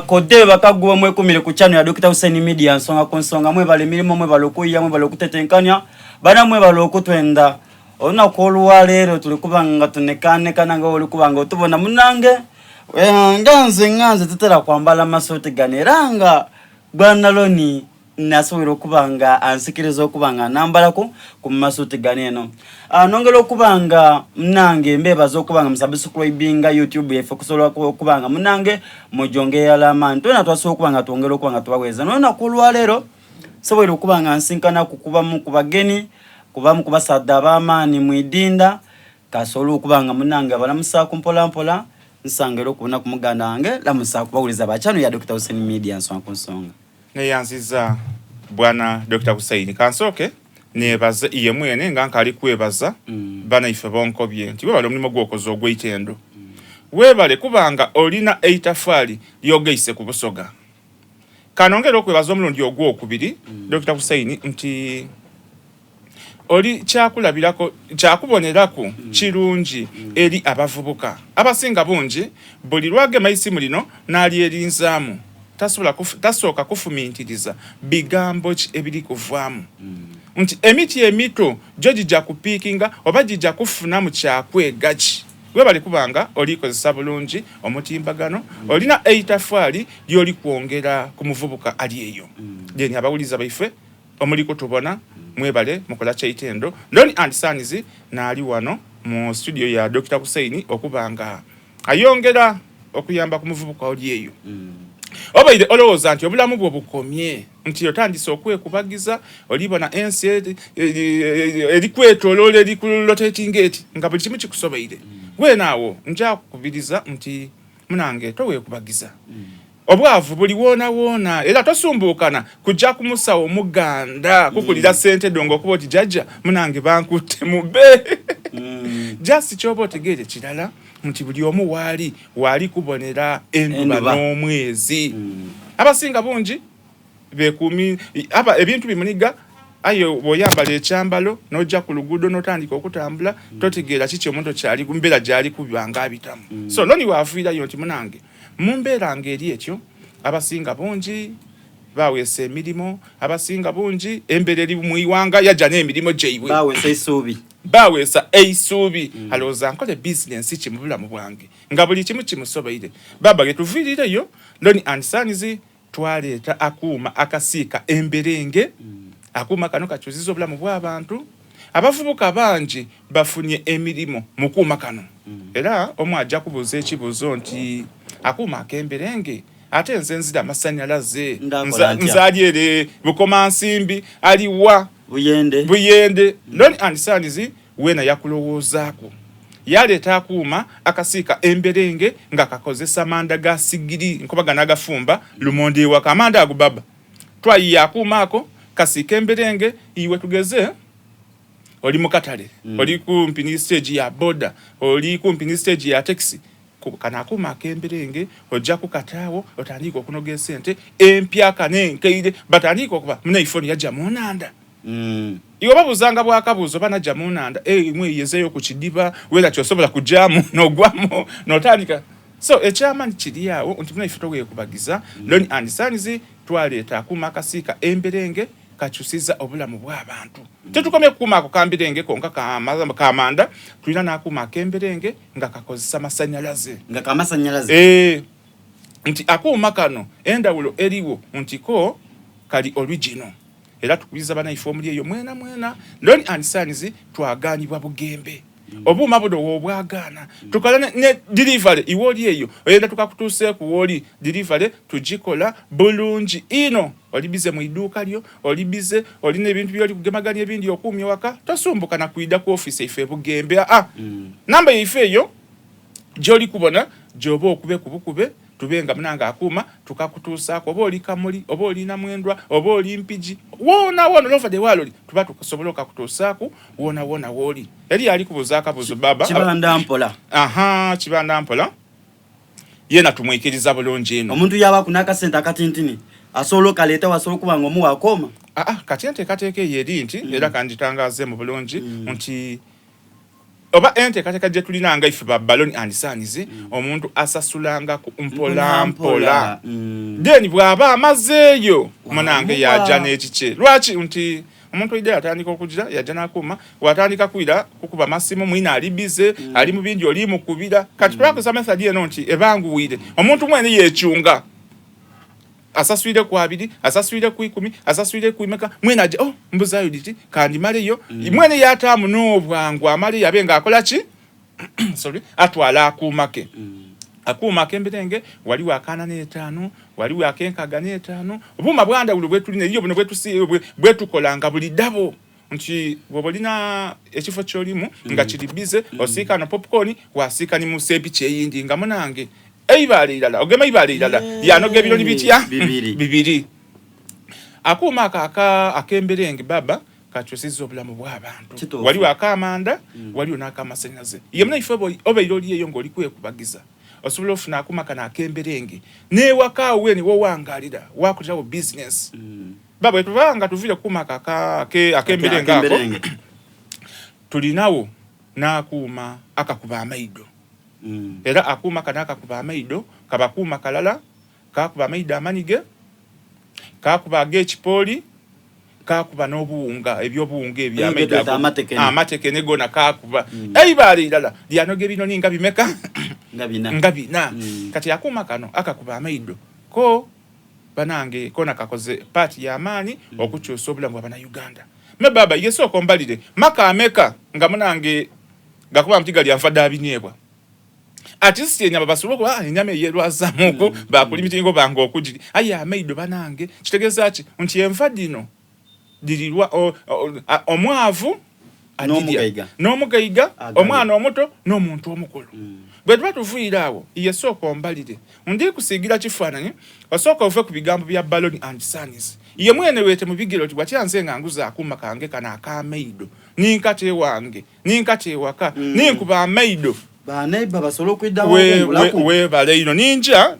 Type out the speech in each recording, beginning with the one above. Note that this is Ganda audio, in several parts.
Kode bakaguwa mwe kumile ku channel ya Dr. Hussein Media nsonga konsonga mwe bale milimo mwe balokuya mwe balokutetenkanya bana mwe balokutwenda ona kolwa lero tulikubanga tunekane kana nga olikubanga tubona munange nganze tutera kwambala masoti ganeranga bwana loni nasubira okubanga ansikiriza okubanga nambalako ku masoti ganeno nongelo okubanga mnange mbebaza okubanga musubscribinga YouTube yefe kusobola okubanga mnange mujongera lamantu na twaso okubanga tuongera okubanga tubaweza nona kulwa lero sobera okubanga ansinkana kukuba mu kubageni kubamu kubasada bamani mwidinda kasolo okubanga mnange balamusa kumpola mpola nsangero kubona kumuganda wange lamusa kubawuliza bachano ya Dr. Hussein Media nsonga neyanziza bwana Dr. Hussein kansoke nebaza iye mwene nga nkali kwebaza bana ife bonkobye nti webale omulimo gwokozo ogw'itendo webale kubanga olina eitafali lyogeise ku busoga kanongera okwebaza omulundi ogwokubiri Dr. Hussein nti oli kyakulabirako kyakubonerako kirungi eri abavubuka abasinga bungi buli lwage mayisimu lino nali erinzaamu tasooka kufumintiriza bigambo ki ebiri kuvaamu nti emiti emito gyo gijja kupiikinga oba gijja kufuna mu kyakwega ki webali kubanga olikozesa bulungi omutimbagano olina eitafali lyoli kwongera ku muvubuka ali eyo jeni abawuliza baife omuliko tubona mwebale mukola kyaitendo Loni and Sons naali wano mu studio ya Dr. Hussein okubanga ayongera okuyamba ku muvubuka oli eyo obaide olowooza nti obulamu bwo bukomye nti otandise okwekubagiza olibona ensi erikwetoloola erikuloteti eti nga buli kimu kikusobeire gwe naawo nja kukubiriza nti munange toweekubagiza obwavu buli woona era tosumbuukana kujja kumusawo omuganda kukulira ssente dongo okuba oti jajja munange bankutte mube just kyoba otegeere kirala nti buli omu waali kubonera enduba n'omwezi abasinga bungi bekumi ebintu bimuniga ayo boyambala ekyambalo n'ojja ku luguudo n'otandika okutambula totegeera kiki omuntu kyali ku mbeera gyali kubanga abitamu so Loni waafiirayo nti munange mu mbeera ng'eri ekyo abasinga bungi baweesa emirimu abasinga bungi embeera eri mu iwanga yajja n'emirimu gyaibwe baweesa eisuubi alowooza nkole bizinensi ki mu bulamu bwange nga buli kimu kimusobeire baba getuviirireyo Loni and Sons twaleeta akuuma akasiika emberenge akuuma kano kakyuziza obulamu bw'abantu abavubuka bangi bafunye emirimu mu kuuma kano era omu ajja kubuuza ekibuuzo nti akuuma ak'emberenge ate nze nzira amasannyalaze nzaali ere Bukomansimbi aliwa Buyende Loni and Sons wena yakulowoozaako yaleeta akuuma akasiika emberenge nga kakozesa manda ga sigiri nkobaga n'agafumba lumonde ewaka amanda ago baba twayiya akuuma ako kasiika emberenge iwe tugeze oli mu katale oli kumpi ni stage ya boda oli kumpi ni stage ya taxi kana akuuma ak'emberenge ojja kukataawo otandika okunoga esente empyaka n'enkeire batandika okuba muna iphone yajja munanda iwe babuzanga bwakabuuzo banajja munanda mweyezeeyo ku kidiba wera kyosobola kujjamu n'ogwamu n'otandika so ekyamaanyi kiri awo nti muna ife toweekubagiza Loni and Sons twaleeta akuuma akasiika emberenge kakyusiza obulamu bw'abantu tetukomye kukuuma ako kamberenge konka kamanda tulina n'akuuma ak'emberenge nga kakozesa amasannyalaze nti akuuma kano endawulo eriwo ntiko kali original era tukubiriza banaife omuli eyo mwena Loni and Sons twagaanibwa bugembe obuuma buno woobwagaana tukola ne delivery iwe oli eyo oyenda tukakutuuseeku wooli delivery tugikola bulungi ino oli bize mu idduuka lyo oli bize olina ebintu byoli kugemaganya ebindi okuumya waka tosumbuka na kuyida ku office ife bugembe namba yaife eyo gy'oli kubona gy'oba okube ku bukube tubenga munanga akuuma tukakutuusaako oba oli kamuli oba oli namwendwa oba oli mpigi woona lova de waloli tuba tukusobola okutuusaako woona wooli eri ali kubuuza akabuuzo baba Kibanda mpola yena tumwikiriza bulungi eno omuntu yaba kunaka sente akatintini asobola okaleeta wasobola okubanga omu wakoma kati ente kateeka yeri nti era kanditangaze mu bulungi nti oba enteekateeka gye tulina nga ife ba Baloni and Sons omuntu asasulanga ku mpola then bw'aba amazeeyo munange yajja n'ekike lwaki nti omuntu ide atandika okujira yajja n'akuuma watandika kwira kukuba masimu mwina ali bize ali mu bingi oli mukubira kati twakozesa method eno nti ebanguwire omuntu mwene yeekyunga asaswire ku 2 asaswire ku 10 asaswire ku imeka mwene aje mbuzayo diti kandi maleyo mwene yatamu n'obwangu amale yabenga akola ki sorry atwala akuumake akuumake Emberenge waliwo akana n'etaano waliwo akenkaga n'etaano obuma bwanda buli bwetulina iyo buno bwetukolanga buli dabo nti bw'olina ekifo ky'olimu nga kiri bize osiika na popcorn wasiika ni mu sepi kyeyindi nga munange eibale ilala ogema ibale ilala yanoge bironi bitya bibiri akuuma ak'Emberenge baba kakyusiza obulamu bw'abantu waliwo akamanda waliwo n'akamasanyaze yemuna ife oba iroli eyo ng'oli kwekubagiza osobola ofuna akuuma kana ak'Emberenge n'ewaka weni wowangalira wakutirawo business baba etuvanga tuvire kuuma ak'Emberenge ako tulinawo n'akuuma akakuba amaido era akuuma kana akakuba amaido kabakuuma kalala kakuba amaido amanige kakuba ag'ekipooli kakuba n'obuwunga ebyobuwunga ebyamaido amateke negona kakuba eibale ilala lyanoge binoni nga bimeka nga bina kati akuuma kano akakuba amaido ko banange kona kakoze party y'amaanyi okukyusa obulamu bw'abana Uganda me baba yesooka mbalire maka ameka nga munange gakuba mtiga lyanfadde abinyebwa artist yenyama basobola enyama eyerwazamuko bakuli mitingo bango okujiri aya amaido banange kitegeeza ki nti enfa dino dirirwa omwavu n'omugaiga omwana omuto n'omuntu omukulu bwe tuba tuvuira awo yesooka mbalire ndi kusigira kifaananyi osooka ofe ku bigambo bya Baloni and Sons ye mwene weete mu bigero ti bwatyanze nga nguza akuuma kange kana ak'amaido ninkate wange ninkate waka ninkuba amaido banaiba basobola okwidawo we baleino ninja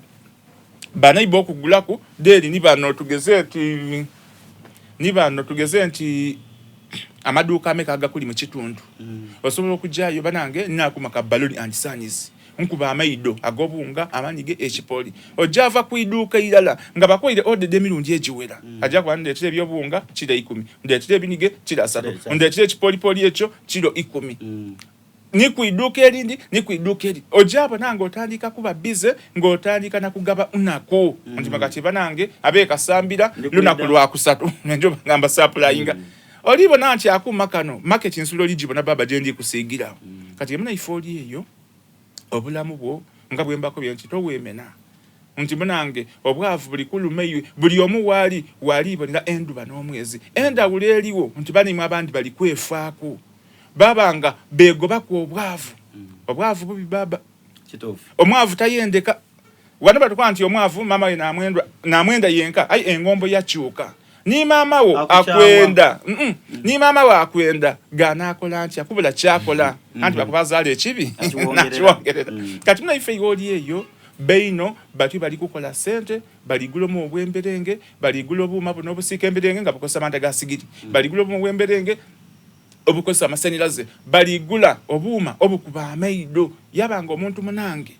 banaiba okugulaku deri ni bano tugeze nti amaduuka ameka agakuli mu kitundu osobola okujjayo banange ninakuuma ka Baloni and Sons nkuba amaido agobunga amanige ekipooli ojava kuiduuka ilala nga bakoire ode emirundi egiwera ajja kuba ndeetera ebyobunga kilo 10 ndeetera ebinige kilo 3 ndeetera ekipoolipooli ekyo kilo 10 ni kuiduuka erindi ni kuiduuka eri ojaba nange otandika kuba bize ng'otandika nakugaba unako nti makati banange abeekasambira lunaku lwakusatu nenjo ngamba supplyinga olibo nanti akuuma kano market nsulo ligibona baba gyendi kusiigira kati emuna ifooli eyo obulamu bwo nga bwembako bye nti toweemena nti munange obwavu buli kulumeyo buli omu wali ibonera enduba n'omwezi endawulo eriwo nti banimu abandi bali kwefaako babanga begoba ku obwavu bubi baba omwavu tayendeka wano batukola nti omwavu mama we namwenda yenka ayi engombo yakyuka ni mama wo akwenda ni mama wo akwenda ganaakola nti akubula kyakola anti bakubazaala ekibi nakiwongerera kati muna ife yoli eyo beino batu bali kukola sente baligula mu obw'Emberenge baligula obuuma buno obusiika Emberenge nga bukozesa amanda ga sigiri baligula obuuma obw'Emberenge obukozesa amasannyalaze baligula obuuma obukuba amaido yabanga omuntu munange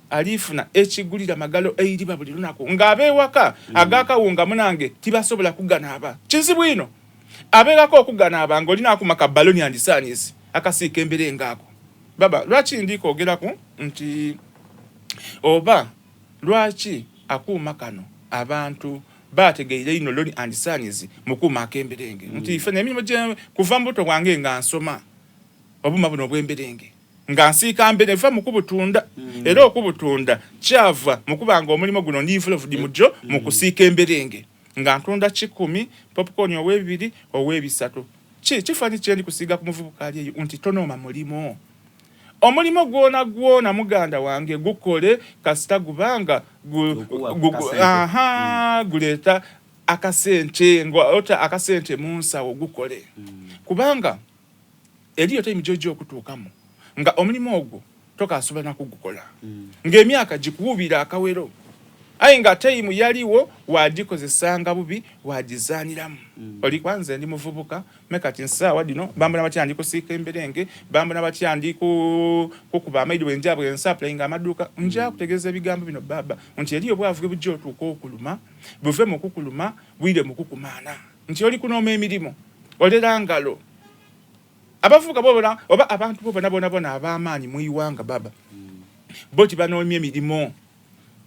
alifuna ekigulira magalo eiriba buli lunaku ng'abeewaka agakawunga munange tibasobola kuganaaba kizibu ino abeerako okuganaaba ng'olina akuuma ka Baloni and Sons akasiika Emberenge ako baba lwaki ndikoogeraku nti oba lwaki akuuma kano abantu bategeire ino Baloni and Sons mukuuma ak'Emberenge nti ife n'emirimu gye kuva mbuto bwange nga nsoma obuuma buno obw'Emberenge nga nsiika mbere fa mukubutunda era okubutunda kyava mukubanga omulimo guno involved mujo mukusiika Emberenge nga ntunda 10 popcorn owe2 owe3 kifani kyendi kusiga ku muvubuka ali eyo nti tonooma mulimo omulimo gwona muganda wange gukole kasita gubanga guleta akasente ngota akasente munsawo gukole kubanga eriyo time jojo okutuukamu nga omulimo ogwo tokasobola nakugukola ng'emyaka gikuwubira akawero aye nga time yaliwo wagikozesanga bubi wagizaniramu oli kwanze ndi muvubuka mekati nsaawa dino bambona batya ndi kusiika emberenge bambona batya ndi kukuba amaido wenjabwe ensapula nga amaduuka nja kutegeeza ebigambo bino baba nti eriyo bwavuge bujja otuuka okuluma buve mu kukuluma bwire mu kukumaana nti oli kunooma emirimu olera ngalo abavubuka bobona oba abantu bobona ab'amaanyi mu iwanga baba bo tibanoomye emirimu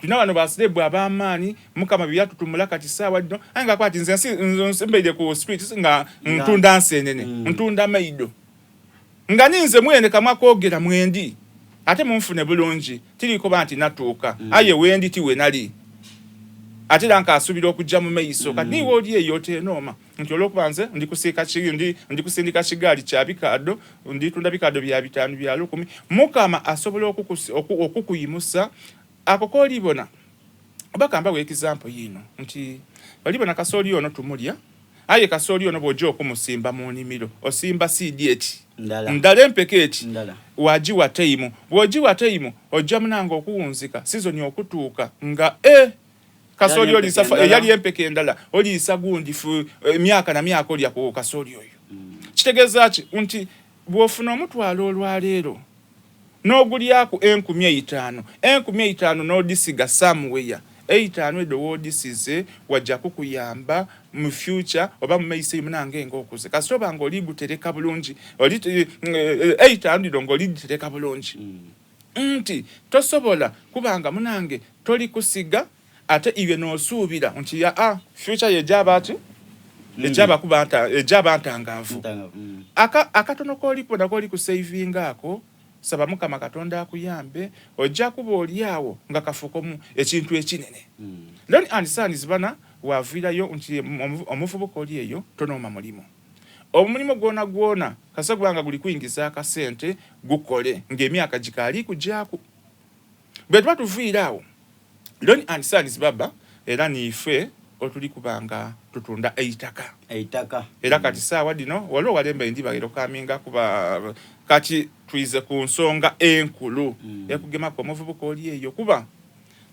tuna bano basilebwa ab'amaanyi mukama byatutumula kati saawa dino anga kwati nze mbeide ku street nga ntunda nsenene ntunda maido nga ninze mwene kamwa kwogera mwendi ate munfune bulungi tiriko banti natuuka aye wendi tiwe nali ate danka asubira okujja mu maiso kati niwe oli eyo tenoma nti olwokubanze ndi kusindika kigaali kya bikado nditunda bikado bya 5 bya 10 mukama asobola okukuyimusa akoko olibona bakamba we example yino nti olibona kasooli ono tumulya aye kasooli ono bojo okumusimba mu nimiro osimba sidieti ndala empeketi wajiwa taimu bojiwa taimu ojja munanga okuwunzika season okutuuka nga kasooli oli safa yali empeke ndala oli isagundi fu myaka na myaka oli ako kasooli oyo kitegeeza ki nti bwofuna omutwalo olwaleero n'ogulyako 15,000 n'odisiga somewhere 8 edo wodisize wajja kukuyamba mu future oba mu maiso munange ng'okuze kasitoba ng'oli gutereka bulungi oli 800 ng'oli gutereka bulungi nti tosobola kubanga munange toli kusiga ate iwe n'osuubira nti future yejaba ati ejaba kubanta ejaba ntangaavu akatono k'oli kubona k'oli kusavinga ako saba mukama katonda akuyambe ojja kuba oliawo nga kafukomu ekintu ekinene then andisanis bana wavirayo nti omuvubuka oli eyo tonooma mulimo omulimu gwona kasagwanga guli kuyingiza akasente gukole ng'emyaka gikaali kujjaaku bwe tuba tuviiraawo then andisanis baba era niife otuli kubanga tutunda eitaka era kati saawa dino waliwo walemba endibagiro kaminga kuba kati tuize ku nsonga enkulu ekugema ku omuvubuka oli eyo kuba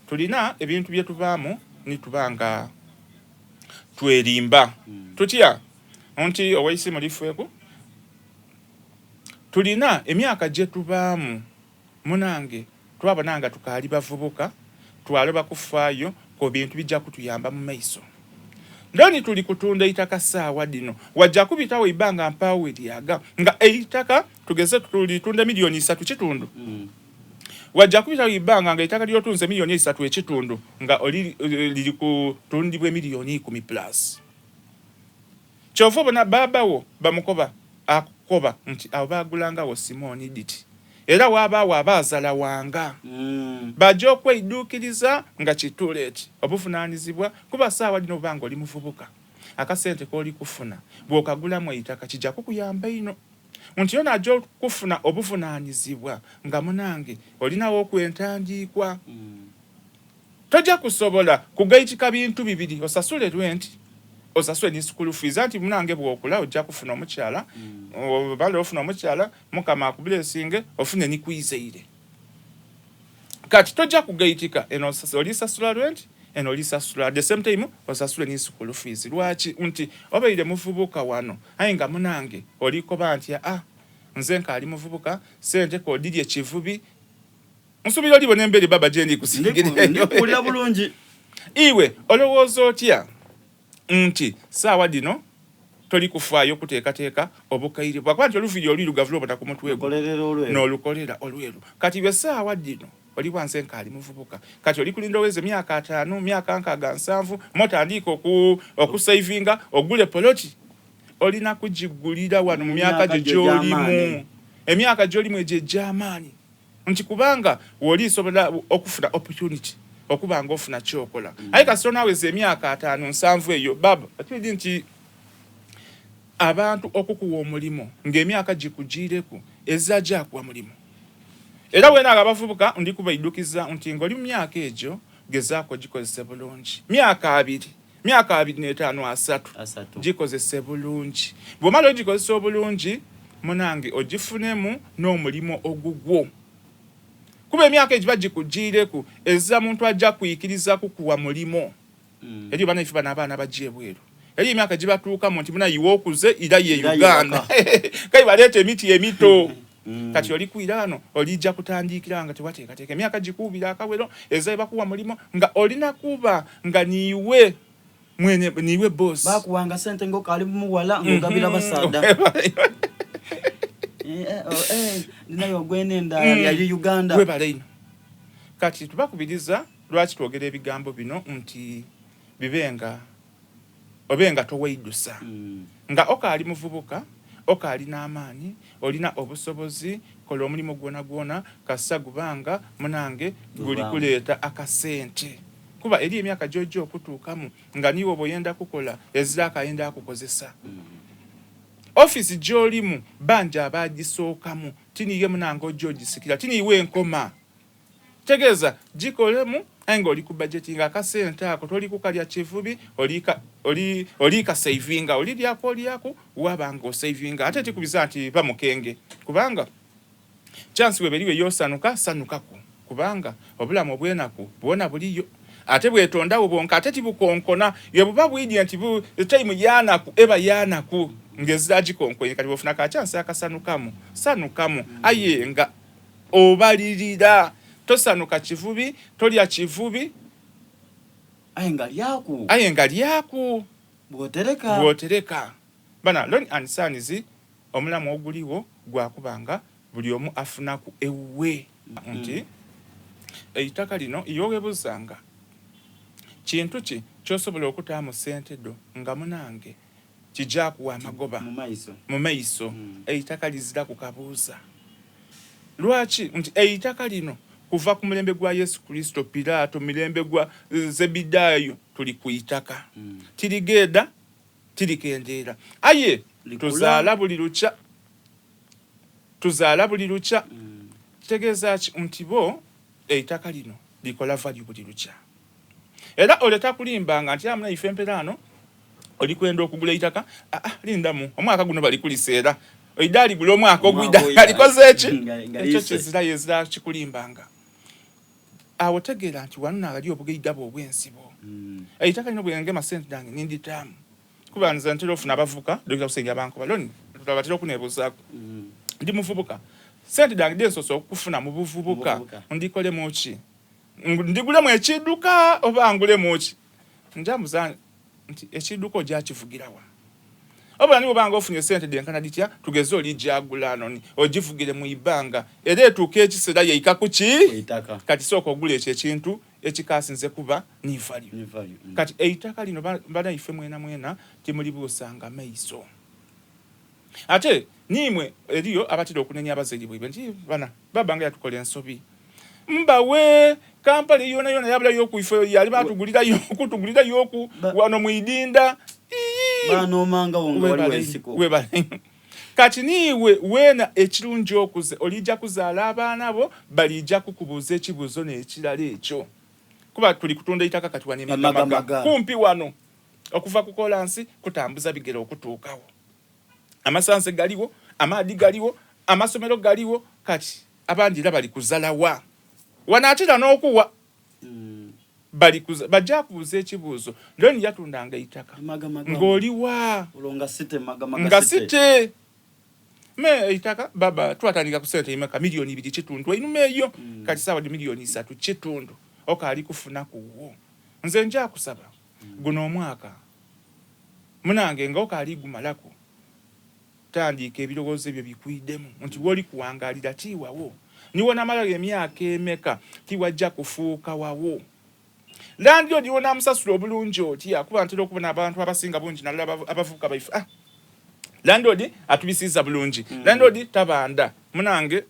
tulina ebintu bye tuvaamu nitubanga twerimba tutya nti owaisi mulifeku tulina emyaka gye tuvaamu munange twabonanga tukaali bavubuka twaloba kufaayo ko bintu bijja kutuyamba mu maiso ndoni tuli kutunda itaka saawa dino wajja kubitawo ibanga mpawo lyaga nga eitaka tugeze tulitunda milioni 3 kitundu wajja kubitawo ibanga nga itaka lyotunze milioni 3 ekitundu nga oli liri kutundibwe milioni 10 plus kyova bona babawo bamukoba akoba nti abagulanga wo Simoni diti era waba abazala wanga bajja okweidukiriza nga kituleti obuvunaanizibwa kuba saawa dino banga oli muvubuka akasente k'oli kufuna bw'okagulamu eitaka kijja kukuyamba ino nti yona ajja kufuna obuvunaanizibwa nga munange olinawo okwentandikwa tojja kusobola kugayitika bintu bibiri osasule rent osasule ni school fees anti munange bw'okula ojja kufuna omukyala bale ofuna omukyala mukama akublessinge ofune ni kwizeire kati tojja kugayitika eno oli sasula rent eno oli sasula the same time osasule ni school fees lwaki nti obaire muvubuka wano aye nga munange oliko banti nze nkali muvubuka sente ko didye kivubi nsubira oli bone mbere baba jendi kusigire ndikulira bulungi iwe olowooza otya nti saawa dino toli kufaayo kuteekateeka obukaire bwakwanti oluviri olirugavu lobota ku mutwe n'olukolera olweru kati bwe saawa dino oli wanse nkali muvubuka kati oli kulindoweze myaka 5 myaka 7 motandika okusavinga ogule poloti olina kugigulira wano mu myaka gy'olimu emyaka gy'olimu egy'amaanyi nti kubanga woli sobola okufuna opportunity okubanga ofuna kyokola aye kasito naweze emyaka 5-7 eyo baba atwidi nti abantu okukuwa omulimu ng'emyaka gikugireku ezajja akuwa mulimu era wena abavubuka ndi kubaidukiza nti ng'oli mu myaka egyo gezaako gikozese bulungi myaka 25 gikozese bulungi bw'omala ogikozesa obulungi munange ogifunemu n'omulimu ogugwo kuba emyaka egibagikugireku ezza muntu ajja kuyikiriza kukuwa mulimo eri bana ife bana abaana bajje bweru eri emyaka gibatuukamu nti muna yiwe okuze ira ye Uganda kai baleeta emiti emito kati oli kuira wano olijja kutandikira nga tewateekateeka emyaka gikuubira akawero ezza bakuwa mulimo nga olina kuba nga niwe mwene niwe boss bakuwanga sente ng'okali muwala ng'ogabira basaada ninayo gwenenda yali Uganda webale ino kati tubakubiriza lwaki twogera ebigambo bino nti bibenga obenga toweidusa nga okali muvubuka okali n'amaanyi olina obusobozi kola omulimu gwona kassa gubanga munange guli kuleeta akasente kuba eri emyaka gy'ojja okutuukamu nga niwe oboyenda kukola ezira akayenda akukozesa office gy'olimu banja abagisookamu tiniye munange ojja ogisikira tiniwe enkoma tegeeza gikolemu nga oli ku budget nga akasente ako toli kukalya kivubi oli ka savinga oli lyako wabanga osavinga ate tikubiza nti bamukenge kubanga chance weberiwe yosanuka sanukako kubanga obulamu obwenaku bwona buliyo ate bwetondawo bonka ate tibukonkona yebuba bwidi nti time yanaku eba yanaku ngezira gikonkonye kati bofuna ka chance akasanukamu ayenga obalirira tosanuka kivubi tolya kivubi ayenga lyaku bwotereka bana Loni and Sons omulamu oguliwo gwakubanga buli omu afunaku ewuwe nti eitaka lino yowebuzanga kintu ki kyosobola okutaamu sente do nga munange kijja kuwa amagoba mu maiso eitaka lizira kukabuuza lwaki nti eitaka lino kuva ku mulembe gwa Yesu Kristo Pilato milembe gwa Zebidayo tuli ku itaka tiligenda tilikendeera aye tuzaala buli lucha kitegeeza nti bo eitaka lino likola value buli lucha era oleta kulimbanga nti amuna ife emperano oli kwenda okugula eitaka lindamu omwaka guno bali kuliseera oidali gula omwaka ogwida alikoze eki ekyo kizira yezira kikulimbanga awo tegeera nti wano nagali obugayidabo obwensibo eitaka lino bwenge masente dange ninditamu kuba nze ntera ofuna abavuka Dr. Kusenga banko Loni tulabatira okunebuzaako ndi muvubuka sente dange densoso okufuna mu buvubuka ndikole mochi ndigule mu ekiduka oba angule mochi njambuza nti ekiduka ojja kivugirawa oba nibo banga ofunye sente denkana ditya tugeze oli jagula noni ogivugire mu ibanga era etuuka ekisera yeika kuki kati soko ogula ekintu ekikasinze kuba ni value kati eitaka lino bana ife mwena timulibuusanga maiso ate nimwe eriyo abatira okunenya abazeli bwe nti bana babanga yatukola ensobi mbawe kampani yona yabula yokuife yali batugulira yoku wano muidinda bano manga wonga wali wesiko kati niwe wena ekirungi okuze olijja kuzaala abaana bo balijja kukubuuza ekibuuzo n'ekirala ekyo kuba tuli kutunda itaka kati wano emagamaga kumpi wano okuva ku kolansi kutambuza bigero okutuukawo amasanse galiwo amaadi galiwo amasomero galiwo kati abandira bali kuzalawa wanaatira n'okuwa bajja kubuuza ekibuuzo Loni yatundanga eitaka ng'oliwa nga site me eitaka baba twatandika ku sente imeka milioni 2 kitundu inuma eyo kati sawa di milioni 3 kitundu okali kufuna kuwo nze nja kusaba guno omwaka munange nga okali gumalako tandika ebirowoozo ebyo bikuidemu nti woli kuwangalira tiwawo niwo namala emyaka emeka tiwajja kufuuka wawo landio diwo namusasula obulungi oti akuba ntera okubona abantu abasinga bungi nalala abavuka baifu landlord atubisiza bulungi landlord tabanda munange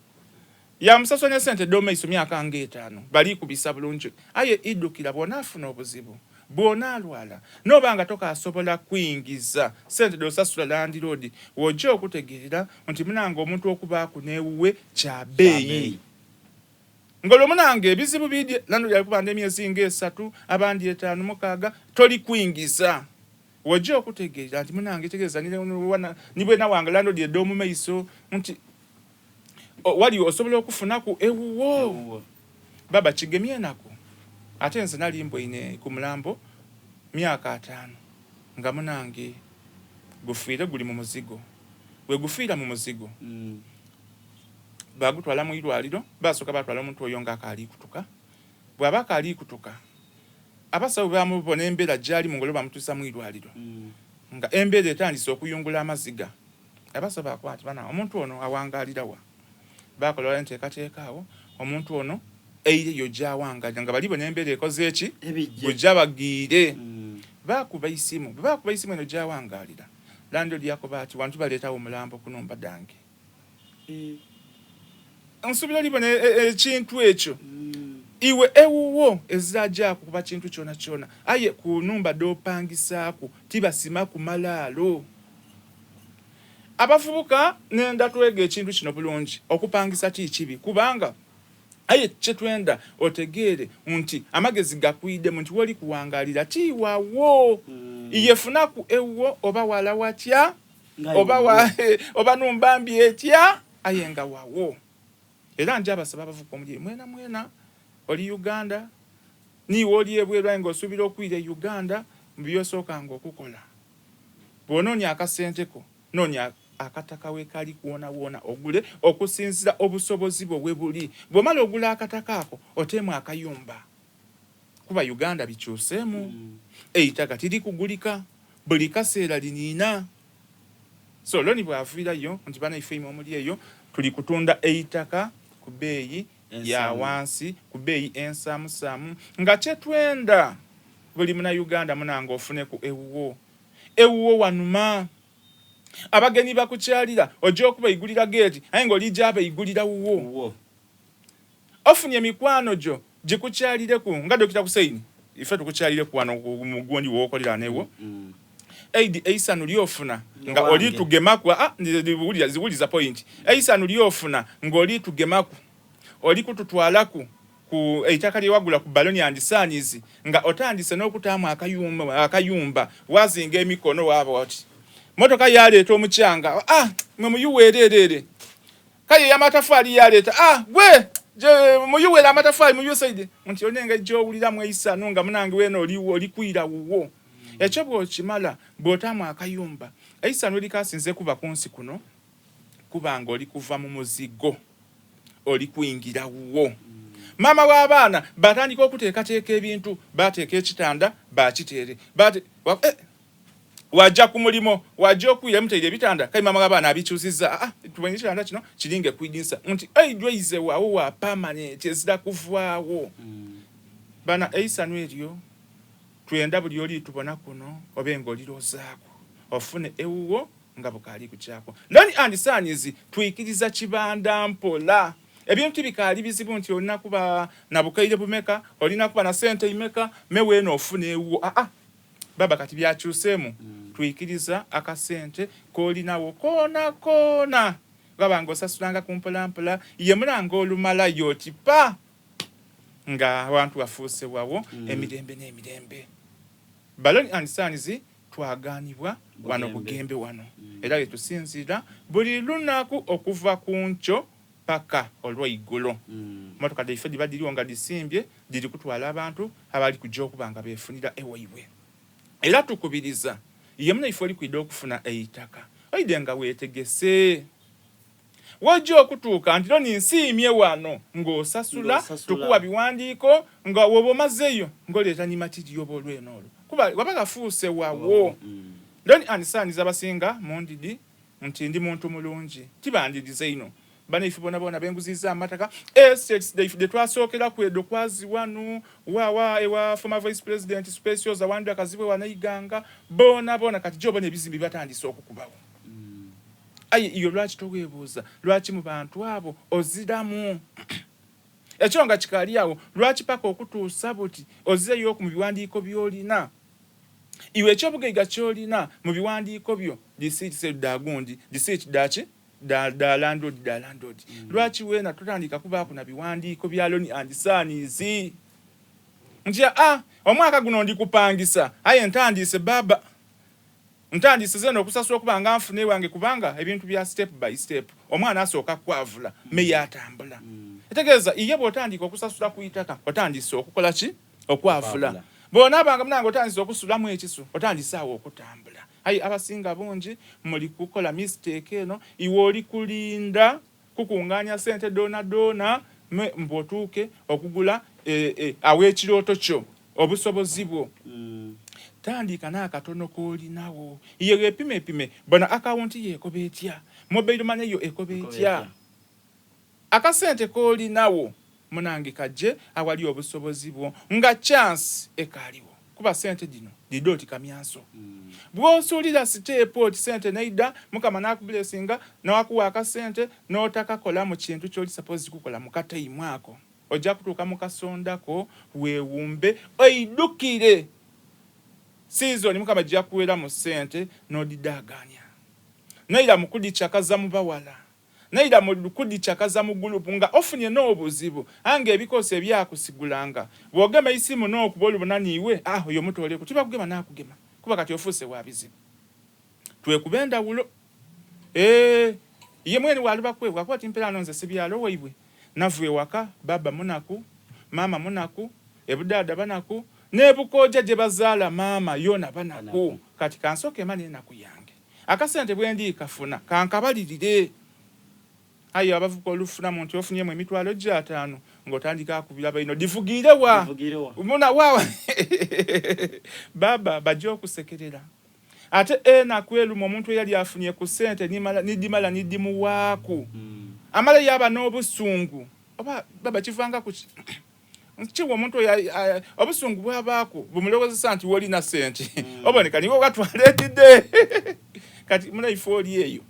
ya musaso ne sente do maiso myaka nga 5 bali kubisa bulungi aye idukira bona afuna obuzibu bona alwala nobanga toka asobola kuingiza sente do sasula landlord wojja okutegerera nti munange omuntu okuba ku newuwe kya beyi ngolo munange ebizibu bidye landlord yakubanda emyezi nga 3 abandi 5 mukaga toli kuingiza wajja okutegeera nti munange tegeeza nibwe nawanga landlord eddo mu maiso nti wali osobola okufuna ku ewuwo baba kigemye nako ate nze nali mbwine ku mulambo myaka 5 nga munange gufiire guli mu muzigo we gufiira mu muzigo bagutwala mu irwaliro basooka batwala omuntu oyo nga akaali kutuka bw'aba akaali kutuka abasawo bamubona embeera gyali mu ngolo bamutuusa mu irwaliro nga embeera etandise okuyungula amaziga abasawo bakwati bana omuntu ono awangaalirawa bakola enteekateeka awo omuntu ono eireyo gy'awangalira nga bali bona embeera ekoze eki bujja bagiire bakuba isimu eno gy'awangaalira lando lyakoba ati wantu baleetawo omulambo kunumba dange nsubira libona ekintu ekyo iwe ewuwo ezajja kuba kintu kyona kyona aye kunumba dopangisaako tibasima ku malaalo abavubuka nenda twege ekintu kino bulungi okupangisa kibi kubanga aye kyetwenda otegeere nti amagezi gakwide nti woli kuwangalira tiwawo iyefunaku ewuwo oba wala watya oba numbambi etya aye nga wawo era nje abasaba abavubuka omuli mwena oli Uganda niwe oli ebwerwa nga osubira okwira Uganda mbyosooka nga okukola bw'onoonya akasenteko noonya akataka we kali kuwona ogule okusinzira obusobozi bwe buli bw'omala ogula akataka ako otemu akayumba kuba Uganda bikyuseemu eitaka tiri kugulika buli kaseera liniina so loni bwaviirayo nti bana ifeime omuli eyo tuli kutunda eitaka ku bbeeyi ya wansi ku bbeeyi ensaamusaamu nga kyetwenda buli muna Uganda munanga ofuneku ewuwo wanuma abagenyi bakukyalira ojja okuba igulira geeti aye ng'olijja abeigulira wuwo ofunye emikwano gyo gikukyalireku nga Dr. Hussein ife tukukyalireku wano mu gundi wookolera newo aid eisanu lyofuna nga oli tugemaku ziwuliza point eisanu lyofuna ng'oli tugemaku oli kututwalaku ku eitaka lyewagula ku baloni andisanizi nga otandise n'okutaamu akayumba wazinga emikono waaba wati motoka yaleeta omukyanga mwe muyuweerere kale y'amatafaali yaleeta gwe muyuweera amatafaali muyusaide nti onenga gy'owuliramu eisanu nga munange weena oli kwira wuwo ekyo bw'okimala bw'otaamu akayumba eisanu erikasinze kuba ku nsi kuno kubanga oli kuva mu muzigo oli kuyingira wuwo maama w'abaana batandika okuteekateeka ebintu bateeka ekitanda bakiteere wajja ku mulimo wajja okwira muteire ebitanda kali maama w'abaana abikyusizza tubonye ekitanda kino kiringe kwidinsa nti eidweize waawo wa permanent ezira kuvaawo bana eisanu eryo twenda buli oli tubona kuno obenga oliroozaako ofune ewuwo nga bukaali kukyako loni andisanizi twikiriza kibanda mpola ebintu bikaali bizibu nti olina kuba na bukaire bumeka olina kuba na sente imeka meweeno ofune ewuwo baba kati byakyuseemu twikiriza akasente koolinawo koona gabanga osasulanga kumpolampola ye mulanga olumala yotipa nga abantu bafuuse wawo emirembe n'emirembe baloni andisanizi twagaanibwa wano bugembe wano era yetusinzira buli lunaku okuva ku nkyo paka olw'eiggulo motoka daife diba diriwo nga disimbye diri kutwala abantu abali kujja okuba nga beefunira ewaibwe era tukubiriza ye muna ife oli kwidde okufuna eitaka oide nga weetegese wajja okutuuka nti loni nsiimye wano ng'osasula tukuwa biwandiiko nga woba omazeeyo ng'oleeta ni matiri oba olweno olwo kuba waba gafuuse wawo loni andisaniza abasinga mundidi nti ndi muntu mulungi tibandirize ino bana ife bona benguziza amataka estates de twasookera kwedo kwazi wanu ewa former vice president specials awandu akazibwe wanaiganga bona kati jobo nebizimbi batandise okukubawo aye iyo lwaki toweebuuza lwaki mu bantu abo oziramu ekyo nga kikaali awo lwaki paka okutuusa buti ozireyo ku mu biwandiiko by'olina iwe ekyobugaiga ky'olina mu biwandiiko byo disiiti dagundi disiiti daki da landlord lwaki weena tutandika kubaako na biwandiiko bya loni andisanizi nti omwaka guno ndikupangisa aye ntandise baba ntandise zeno okusasula okuba nga nfune wange kubanga ebintu bya step by step omwana asooka kwavula meya atambula Tegeeza iye bw'otandika okusasula ku itaka otandise okukola ki okwavula bw'onaabanga munange otandise okusulamu ekisu otandise awo okutambula ayi abasinga bungi muli kukola mistake eno iwe oli kulinda kukungaanya sente doona mbwotuuke okugula aw'ekirooto kyo obusobozi bwo tandika n'akatono k'olinawo iye epime bona akawunti yeekoba etya mobile money yo ekoba etya akasente k'olinawo munange kajje awali obusobozi bwo nga chance ekaliwo kuba sente dino didoti kamyanso bw'osuulira step oti sente neida mukama n'akublessinga n'akuwa akasente n'otakakola mu kintu ky'oli suppose kukola mu kataimu ako ojja kutuuka mu kasondako weewumbe oidukire season mukama ajja kuwera mu sente n'odidaganya neira mukudichakaza mu bawala neira mukudichakaza mu group nga ofunye n'obuzibu ange ebikose ebyakusigulanga bwogema isimu n'okuboli bunaniiwe oyo mutole kutiba kugema n'akugema kuba kati ofuse wa bizibu twekubenda wulo ye mwene waluba kwebwa kwa timpera nonze sibyalo waibwe navuye waka baba munaku mama munaku ebudada banaku nebukoja je bazaala mama yona banaku kati kansoke mane nakuyange akasente bwendi kafuna kankabalirire ayo abavuko olufuna muntu ofunye mu emitwalo gya 5 ngotandika akubira bayino divugire wa muna wawa baba bajo okusekerera ate nakwelu mu muntu yali afunye ku sente nidimala nidimu waku amala yaba n'obusungu oba baba kivanga ku Chiwo omuntu obusungu bwabako bumulowozesa nti woli na sente oboneka niwo gatwaletide kati muna ifoli eyo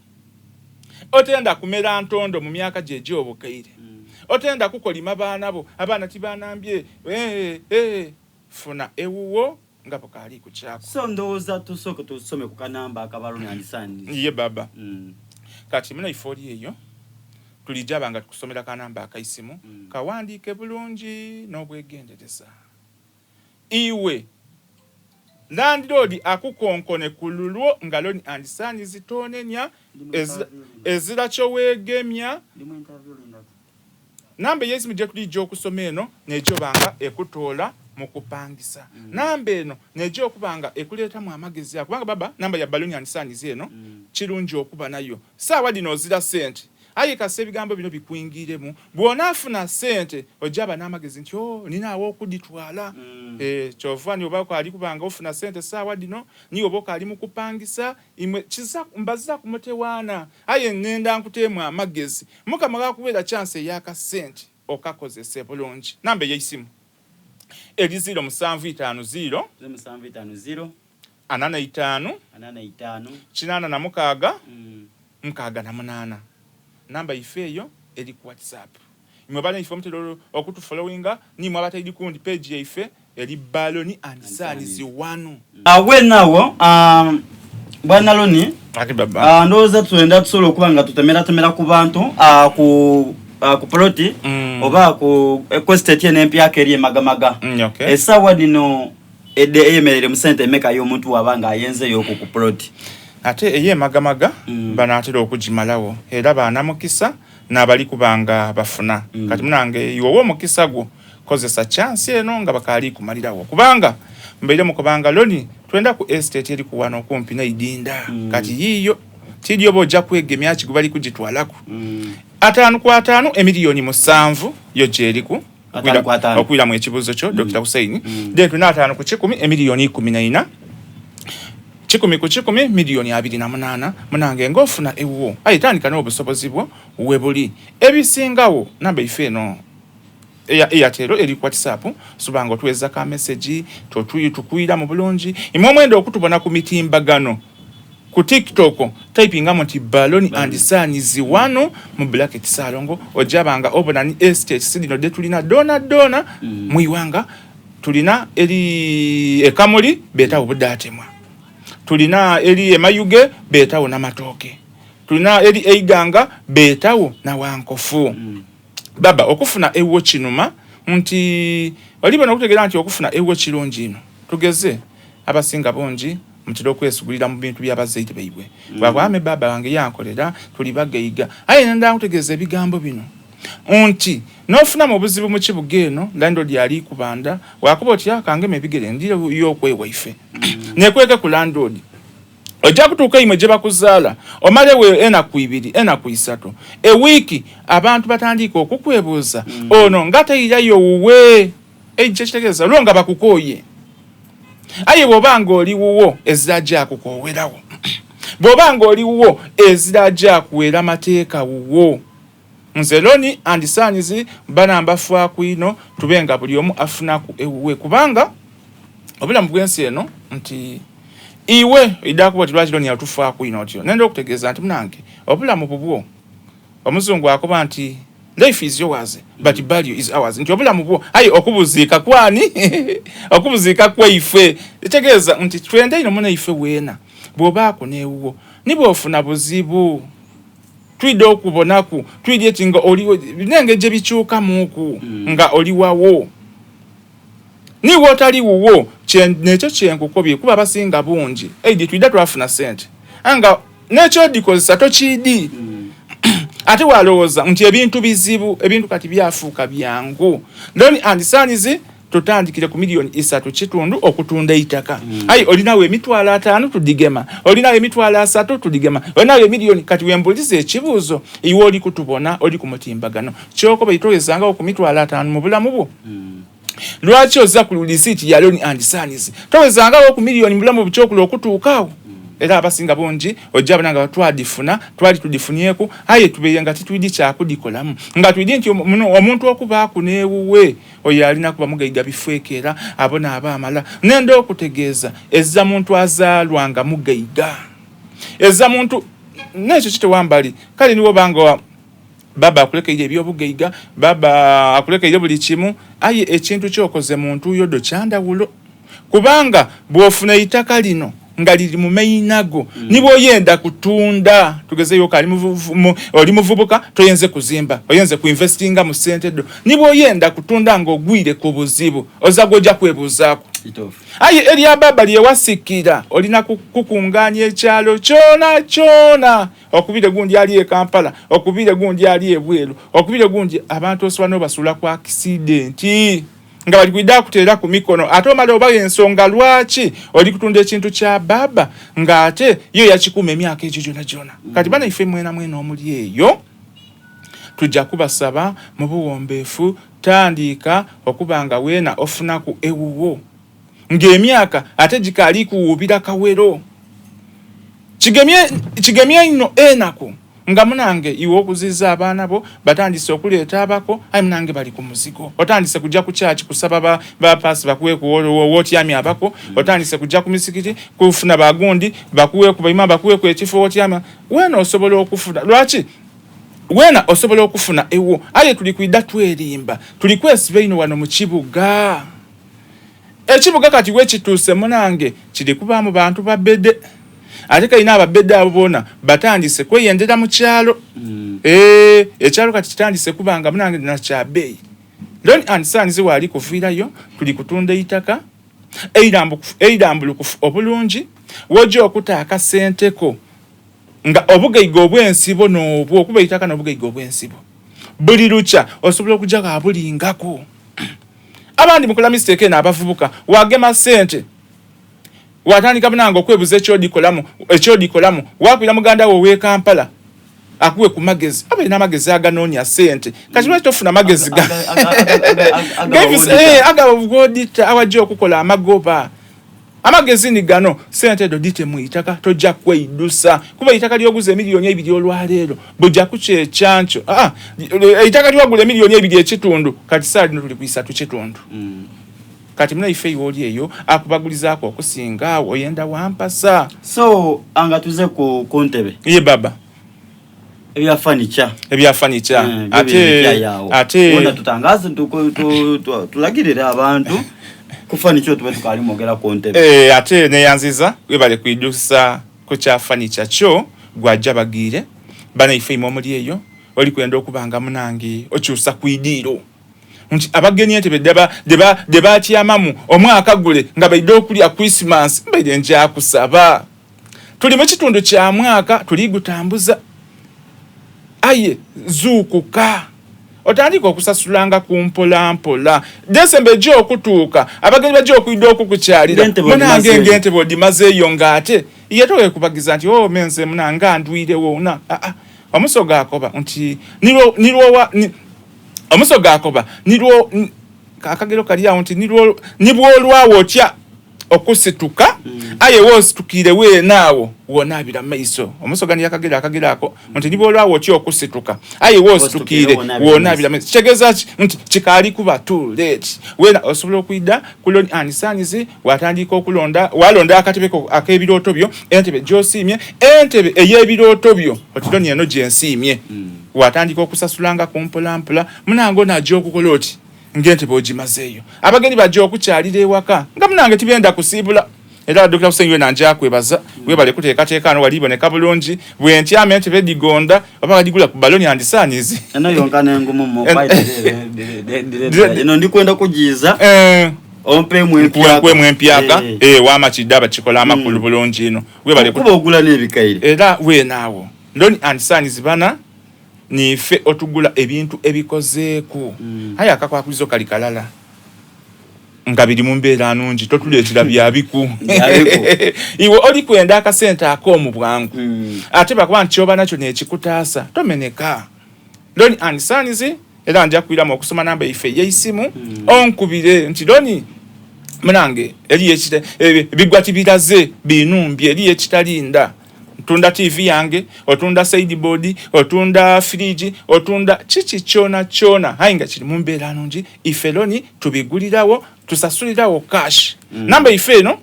otenda kumera ntondo mu myaka jeje obukaire otenda kukolima baana bo abaana tibanambye funa ewuwo nga pokali ku kyako so ndowooza tusooke tusome ku kanamba akabaloni andisani ye baba kati muna ifoli eyo tulijaba nga tukusomera kanamba akaisimu kawandiike bulungi n'obwegendereza iwe landlord akukonkone kululwo nga loni andisani zitonenya ezira kyo weegemya namba yesimu gye tulijja okusoma eno n'egyo banga ekutoola mu kupangisa namba eno n'egyo okubanga ekuleetamu amagezi kubanga baba namba ya baloni andisani zeno kirungi okuba nayo saawa dino ozira sente ayi kase ebigambo bino bikwingiremu bw'onaafuna sente ojaba n'amagezi nti ninaawo okuditwala kyova ni oba ali kubanga ofuna sente saawa dino ni oba ali mu kupangisa imwe mbaza kumutewaana aye nenda nkuteemu amagezi mukama gakubeera chance ey'akasente okakozesa bulungi namba ey'essimu eri 0750 85 86 namba ifeyo eri ku WhatsApp imwabana ifo mtelo okutu followinga ni mwabata idi kundi page ya ife eri baloni andisani ziwanu awenawo bwana loni ati baba ndoza tuenda tusolo kubanga tutemera ku bantu ku ploti oba ku estate n'empi akeri magamaga okay. Esawa dino eyemerere musente meka yo muntu wabanga ayenze yo ku ploti ate eye magamaga banatera okujimalawo era banamukisa n'abali kubanga bafuna kati munange iwo mukisa gwo kozesa chance eno nga bakali kumalirawo kubanga mbere mu kubanga loni twenda ku estate eri kuwano kumpi na idinda kati yiyo tidyo bojja kwegemya kigubali kugitwalako 5 emiliyoni 7 yo jeriku okwira mu ekibuzo kyo Dr. Hussein then tuna 5 ku 10 emiliyoni 14 10 ku 10 miliyoni 28 munange ngofuna ewuwo ayitandika n'obusobozi bwo webuli ebisingawo namba ifeno eyatero eri WhatsApp subanga otweza ka message tukwira mu bulungi imwe mwendo okutubona ku mitimbagano ku TikTok typing amoti baloni andisani ziwano mu bracket salongo ojabanga obona ni estate sidino de tulina dona muiwanga tulina eri ekamuli beta obudatemwa tulina eri emayuge betawo na matoke tulina eri eiganga betawo na wankofu baba okufuna ewo kinuma nti waliba nakutegera nti okufuna ewo kirungi ino tugeze abasinga bonji mutiro kwesugulira mu bintu byabazeite baibwe bwame baba wange yankolera tuli bagaiga aye nenda kutegeza ebigambo bino nti nofuna mu buzibu mu kibuga eno landlord yali kubanda wakuba otya kange mebigere ndire yo kwewaife nekweke ku landlord ojja kutuuka imwe gye bakuzaala omalewe enaku 2 enaku 3 ewiiki abantu batandika okukwebuuza ono nga tayirayo wuwe ekitegeeza lwo nga bakukooye aye bw'obanga oli wuwo ezira gyakukowerawo bw'obanga oli wuwo ezira gyakuwera mateeka wuwo nze Loni and Sons banamba faaku ino tubenga buli omu afunaku ewuwe kubanga obulamu bw'ensi eno nti iwe idakuba tilwaki Loni yatufaako ino otyo nenda okutegeeza nti munange obulamu bubwo omuzungu akoba nti life is yours but value is ours nti obulamu bwo ayi okubuziika kwani okubuziika kwaife kitegeeza nti twende ino muna ife weena bw'obaako neewuwo nibwe ofuna buzibu twide okubonaku twide eti nga oliwo nenge gye bikyuka muku nga oliwawo niwe otali wuwo nekyo kyenkukobye kuba basinga bungi eidi twide twafuna sente anga nekyo dikozesa tokidi ate walowooza nti ebintu bizibu ebintu kati byafuuka byangu Loni and Sons tutandikire ku milioni 3.5 okutunda itaka ayi olinawo emitwalo 5 tudigema olinawo emitwalo 3 tudigema olinawo milioni kati wembulize ekibuuzo iwe oli kutubona oli ku mutimbagano kyoko bayitowezanga ku mitwalo 5 mu bulamu bwo lwaki oza ku lisiti ya Loni and Sons towezanga ku milioni mu bulamu bukyokulo okutuukaawo era abasinga bongi ojja bananga twadifuna twali tudifuniyeku aye tubeya nga titwidi kyakudikolamu nga twidi nti omuntu okubaako neewuwe oyo alina kuba mugaiga bifwekeera abona abaamala nenda okutegeeza ezza muntu azaalwanga mugaiga ezza muntu nekyo kitewambali kale niwo banga baba akulekeire ebyobugaiga baba akulekeire buli kimu aye ekintu kyokoze muntu yodo kyandawulo kubanga bwofuna itaka lino nga liri mu mayinago nibo oyenda kutunda tugezeyo kali oli muvubuka toyenze kuzimba oyenze kuinvestinga mu sente do nibo oyenda kutunda ngo ogwire ku buzibu ozagoja kwebuzaako aye eri ababa liye wasikira olina kukunganya ekyalo kyona okubire gundi ali e Kampala okubire gundi ali e Bweru okubire gundi abantu osobola no basula kwa accident nga bali kwida kuteera ku mikono ate omala oba ensonga lwaki oli kutunda ekintu kya baba nga ate yo yakikuuma emyaka egyo gyona kati bana ife mwena omuli eyo tujja kubasaba mu buwombeefu tandika okubanga weena ofunaku ewuwo ng'emyaka ate gikaali kuwuubira kawero kigemye ino enaku nga munange iwe okuziza abaana bo batandise okuleeta abako ayi munange bali ku muzigo otandise kujja ku church kusaba bapasi bakuwe ku wotyami abako otandise kujja ku misikiti kufuna bagundi bakuwe ku bayima bakuwe ku ekifo wotyami weena osobola okufuna lwaki weena osobola okufuna ewo aye tuli kwida twerimba tuli kwesiba ino wano mu kibuga ekibuga kati wekituuse munange kiri kubaamu bantu babede ate kalina ababedde abo bona batandise kweyendera mu kyalo ekyalo kati kitandise kubanga munange na kyabeeyi Loni and Sons wali kufiirayo tuli kutunda itaka eidambulukufu obulungi wojja okutaaka senteko nga obugaiga obwensibo n'obwo okuba itaka n'obugaiga obwensibo buli lukya osobola okujja kabulingako abandi mukola mistake n'abavubuka wagema sente watandika munange okwebuza ekyodikolamu wakwira muganda wo w'e Kampala akuwe ku magezi abalina amagezi aganoonya sente kati lwaki tofuna magezi agabugodita awajja okukola amagoba amagezi ni gano sente dodite mu itaka tojja kweidusa kuba itaka lyoguza miliyoni 2 olwaleero bujja kukyekyancho itaka lyogula miliyoni 2 ekitundu kati saa lino tuli ku 3 kitundu kati muna ife yoli eyo akubagulizaako okusinga oyenda wampasa so anga tuze ku kontebe ye baba ebyafanica ate wona tutangaze tulagirire abantu kufanica tube tukali mogera kontebe ate neyanziza webale kuidusa ku kyafanica kyo gwajja bagire bana ife imomuli eyo oli kwenda okubanga munange okyusa kuidiro nti abagenyi ente deba atyamamu omwaka gule nga baidde okulya Christmas mbaide nja kusaba tuli mu kitundu kya mwaka tuli gutambuza aye zuukuka otandika okusasulanga kumpola mpola Desembe jo okutuuka abagenyi bajja okuyida okukukyalira munange ngente bodi mazeeyo ngate yetowe kubagiza nti menze munanga ndwirewo na omusoga akoba nti omusoga akoba nirwo akagero kali awo nti nibwo olwawo otya okusituka aye wositukire we naawo wonabira maiso omusoga ni akagera ako nti nibwo olwawo otya okusituka aye wositukire wonabira maiso chegeza nti chikali kuba too late wena osobola okuida kuloni anisanizi watandika okulonda walonda akatebeko akebiroto byo entebe josimye entebe eyebiroto byo otiloni eno jensimye watandika okusasulanga kumpola mpola munango najo okukoloti ngente bojimazeeyo abagenyi bajja okukyalira ewaka nga munange tibenda kusiibula era Dr. Hussein we nanja kwebaza webale kuteekateeka ano waliboneka bulungi bwentya mente bedigonda oba digula ku baloni andisanizi eno yonkana engumu mu eno ndikwenda kujiza ompe mwempyaga wama kidaba kikola amakulu bulungi ino webale kuba ogula n'ebikaire era we naawo ndoni andisanizi bana nife otugula ebintu ebikozeeku haya akakwakulizo kali kalala nga biri mu mbeera nungi totuleetera byabiku iwe oli kwenda akasente ak'omu bwangu ate bakuba nti kyoba nakyo nekikutaasa tomeneka Loni anisanizi era nja kuiramu okusoma namba ife y'esimu onkubire nti Loni munange eri ekite bigwati biraze binumbye eri ekitalinda otunda TV yange otunda sideboard otunda fridge otunda chichi chona hainga kiri mu mbeera nungi ife Loni tubigulirawo tusasulirawo cash namba ife eno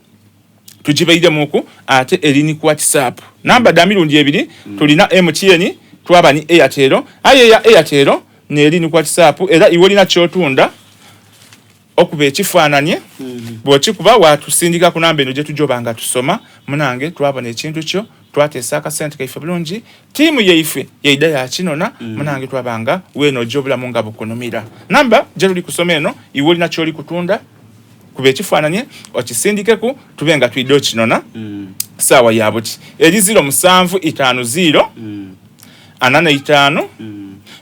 tujibaide muku ate elini ku WhatsApp namba da mirundi ebiri tulina MTN twaba ni Airtel aye ya Airtel ne elini ku WhatsApp era iwolina kyotunda okuba ekifaananye bw'okikuba watusindika ku namba eno gye tujobanga tusoma munange twabona ekintu kyo twatesa akasente kaife bulungi tiimu yaife yaida ya kinona munange twabanga weno jobula munga bukunumira namba gye tuli kusoma eno iwolina kyoli kutunda kuba ekifaananye okisindikeku tubenga tuidde kinona saawa yabuti eri 0750 85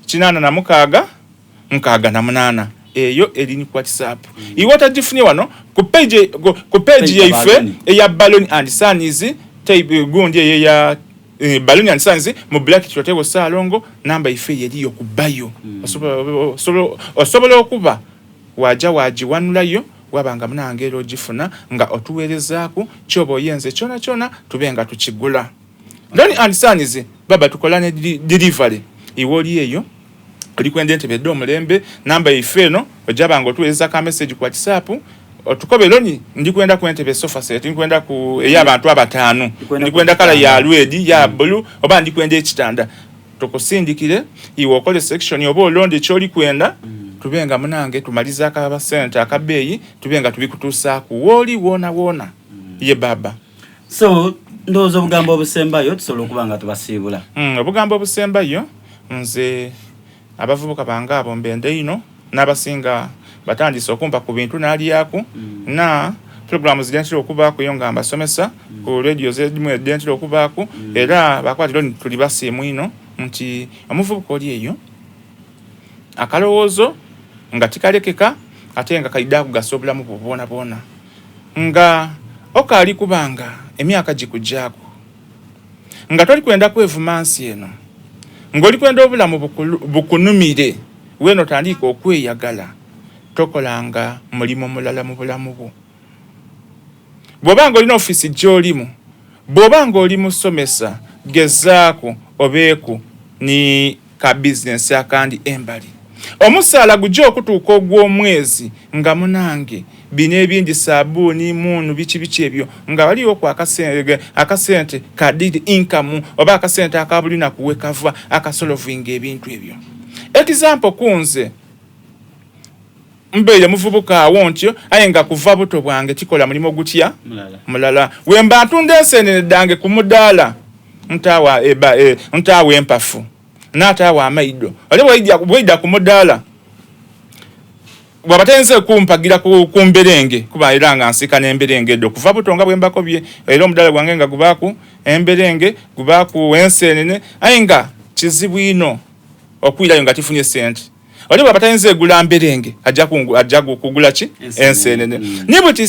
86 6 eyo elini ku WhatsApp iwota jifunye wano ku page yaife eya Baloni and Sons type gundi eya Baloni and Sons mu black tutego salongo namba ife yeliyo ku bayo osobola okuba wajiwanulayo wabanga munange ero jifuna nga otuwerezaku kyobo yenze chona tubenga tukigula Baloni and Sons baba tukolane delivery iwoli eyo likwende entebe do mulembe namba ifeno ojabanga otuweza ka message ku WhatsApp otukobe Loni ndikwenda ku entebe sofa set ndikwenda ku eyabantu abatano ndikwenda kala ya red ya blue oba ndikwenda ekitanda tokusindikire iwo okole section obo londe kyoli kwenda tubenga munange tumaliza aka center akabeyi tubenga tubikutusa ku woli wona ye baba so ndozo obugambo obusembayo tusobola okubanga tubasiibula obugambo obusembayo nze abavubuka banga abo mbende ino nabasinga batandise okumpa ku bintu naliyaku na programs zidentiro okubaako yo ngamba somesa ku radio zedimwe dentiro okubaako era bakwati Loni tuli basimu ino nti omuvubuka oli eyo akalowoozo nga tikalekeka ate nga kaida kugasobula mu bona nga okali kubanga emyaka gikujjaako nga toli kwenda kwevumansi eno ngoli kwenda obulamu bukunumire weno tandika okweyagala tokolanga mulimo mulala mu bulamu bwo bw'obanga olina ofisi gy'olimu bw'obanga oli musomesa gezaako obeeku ni ka business akandi embali omusaala gujja okutuuka ogw'omwezi nga munange bino ebindi sabuuni munu biki ebyo nga waliwo ku akasente ka did income oba akasente akabulina kuwekava akasolovinga ebintu ebyo example kunze mbeere muvubuka awo ntyo aye nga kuva buto bwange tikola mulimo gutya mulala wemba ntunda ensenene dange ku mudaala ntawa empafu n'ataawa amaido oli bw'oyida ku mudaala bwabatenze kumpagira ku mberenge kuba era nga nsika n'emberenge eddo kuva butonga bwembako bye era omudaala gwange nga gubaaku emberenge gubaaku ensenene aye nga kizibu ino okwirayo nga tifunye sente wali bw'aba tayinza egula mberenge ajja kugula ki ensenene. Nibuti